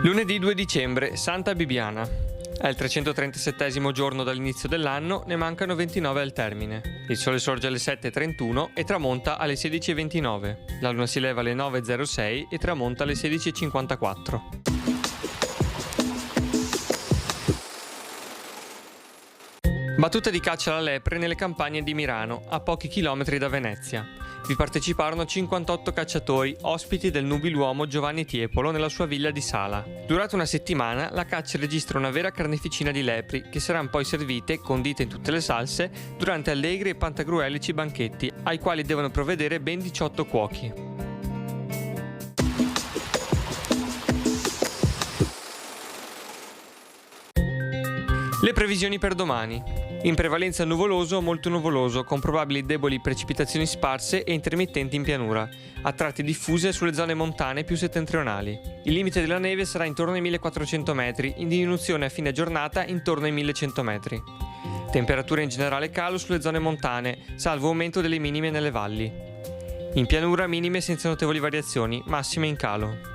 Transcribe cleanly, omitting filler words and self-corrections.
Lunedì 2 dicembre, Santa Bibiana. È il 337° giorno dall'inizio dell'anno, ne mancano 29 al termine. Il sole sorge alle 7:31 e tramonta alle 16:29. La luna si leva alle 9:06 e tramonta alle 16:54. Battute di caccia alla lepre nelle campagne di Mirano, a pochi chilometri da Venezia. Vi parteciparono 58 cacciatori, ospiti del nubiluomo Giovanni Tiepolo nella sua villa di Sala. Durante una settimana la caccia registra una vera carneficina di lepri, che saranno poi servite, condite in tutte le salse, durante allegri e pantagruelici banchetti, ai quali devono provvedere ben 18 cuochi. Le previsioni per domani. In prevalenza nuvoloso o molto nuvoloso, con probabili deboli precipitazioni sparse e intermittenti in pianura, a tratti diffuse sulle zone montane più settentrionali. Il limite della neve sarà intorno ai 1400 metri, in diminuzione a fine giornata intorno ai 1100 metri. Temperature in generale calo sulle zone montane, salvo aumento delle minime nelle valli. In pianura minime senza notevoli variazioni, massime in calo.